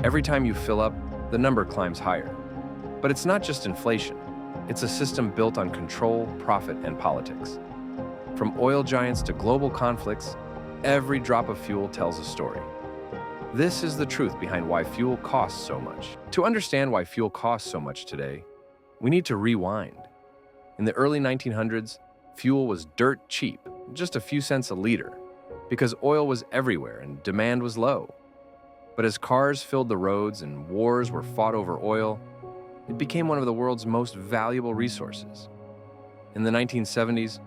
Every time you fill up, the number climbs higher. But it's not just inflation. It's a system built on control, profit, and politics. From oil giants to global conflicts, every drop of fuel tells a story. This is the truth behind why fuel costs so much. To understand why fuel costs so much today, we need to rewind. In the early 1900s, fuel was dirt cheap, just a few cents a liter, because oil was everywhere and demand was low. But as cars filled the roads and wars were fought over oil, it became one of the world's most valuable resources. In the 1970s,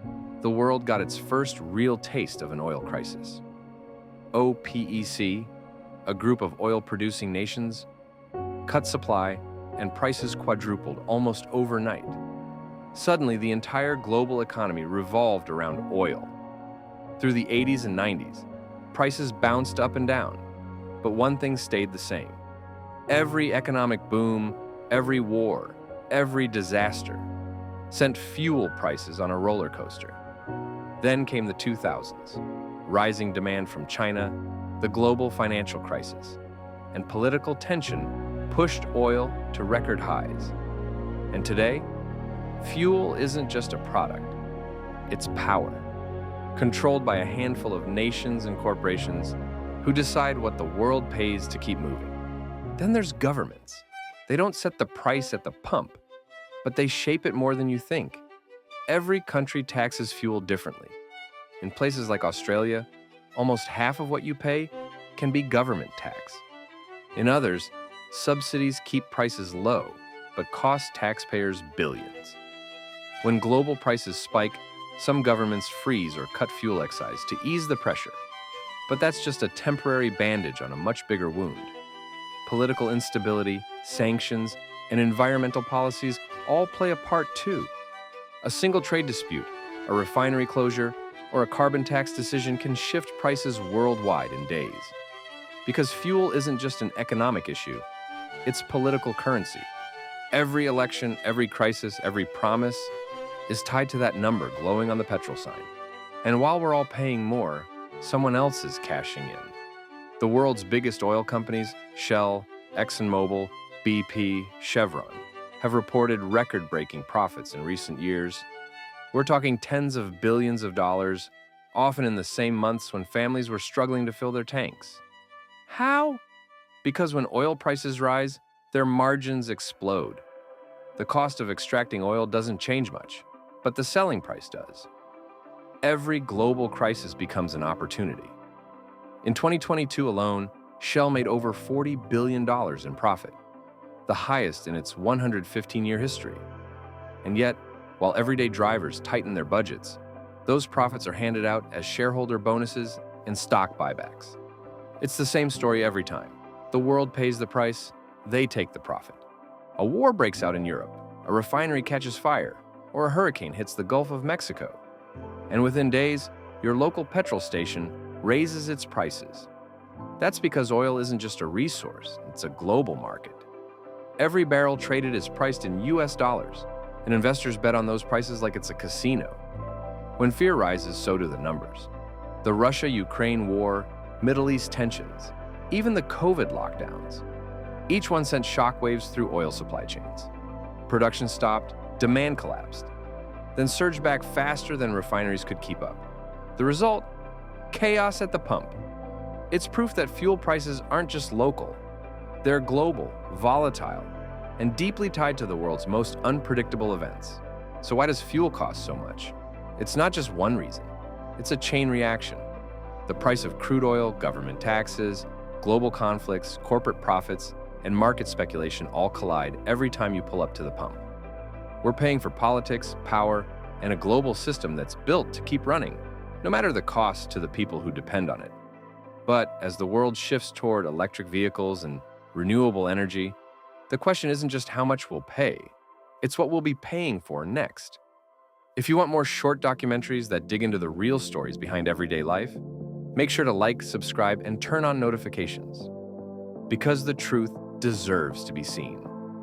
the world got its first real taste of an oil crisis. OPEC, a group of oil-producing nations, cut supply and prices quadrupled almost overnight. Suddenly, the entire global economy revolved around oil. Through the 80s and 90s, prices bounced up and down, but one thing stayed the same. Every economic boom, every war, every disaster sent fuel prices on a roller coaster. Then came the 2000s, rising demand from China, the global financial crisis, and political tension pushed oil to record highs. And today, fuel isn't just a product, it's power, controlled by a handful of nations and corporations who decide what the world pays to keep moving. Then there's governments. They don't set the price at the pump, but they shape it more than you think. Every country taxes fuel differently. In places like Australia, almost half of what you pay can be government tax. In others, subsidies keep prices low, but cost taxpayers billions. When global prices spike, some governments freeze or cut fuel excise to ease the pressure. But that's just a temporary bandage on a much bigger wound. Political instability, sanctions, and environmental policies all play a part too. A single trade dispute, a refinery closure, or a carbon tax decision can shift prices worldwide in days. Because fuel isn't just an economic issue, it's political currency. Every election, every crisis, every promise is tied to that number glowing on the petrol sign. And while we're all paying more, someone else is cashing in. The world's biggest oil companies, Shell, ExxonMobil, BP, Chevron, have reported record-breaking profits in recent years. We're talking tens of billions of dollars, often in the same months when families were struggling to fill their tanks. How? Because when oil prices rise, their margins explode. The cost of extracting oil doesn't change much, but the selling price does. Every global crisis becomes an opportunity. In 2022 alone, Shell made over $40 billion in profit, the highest in its 115-year history. And yet, while everyday drivers tighten their budgets, those profits are handed out as shareholder bonuses and stock buybacks. It's the same story every time. The world pays the price, they take the profit. A war breaks out in Europe, a refinery catches fire, or a hurricane hits the Gulf of Mexico. And within days, your local petrol station raises its prices. That's because oil isn't just a resource, it's a global market. Every barrel traded is priced in US dollars, and investors bet on those prices like it's a casino. When fear rises, so do the numbers. The Russia-Ukraine war, Middle East tensions, even the COVID lockdowns. Each one sent shockwaves through oil supply chains. Production stopped, demand collapsed, then surged back faster than refineries could keep up. The result? Chaos at the pump. It's proof that fuel prices aren't just local. They're global, volatile, and deeply tied to the world's most unpredictable events. So why does fuel cost so much? It's not just one reason. It's a chain reaction. The price of crude oil, government taxes, global conflicts, corporate profits, and market speculation all collide every time you pull up to the pump. We're paying for politics, power, and a global system that's built to keep running, no matter the cost to the people who depend on it. But as the world shifts toward electric vehicles and renewable energy, the question isn't just how much we'll pay, it's what we'll be paying for next. If you want more short documentaries that dig into the real stories behind everyday life, make sure to like, subscribe, and turn on notifications. Because the truth deserves to be seen.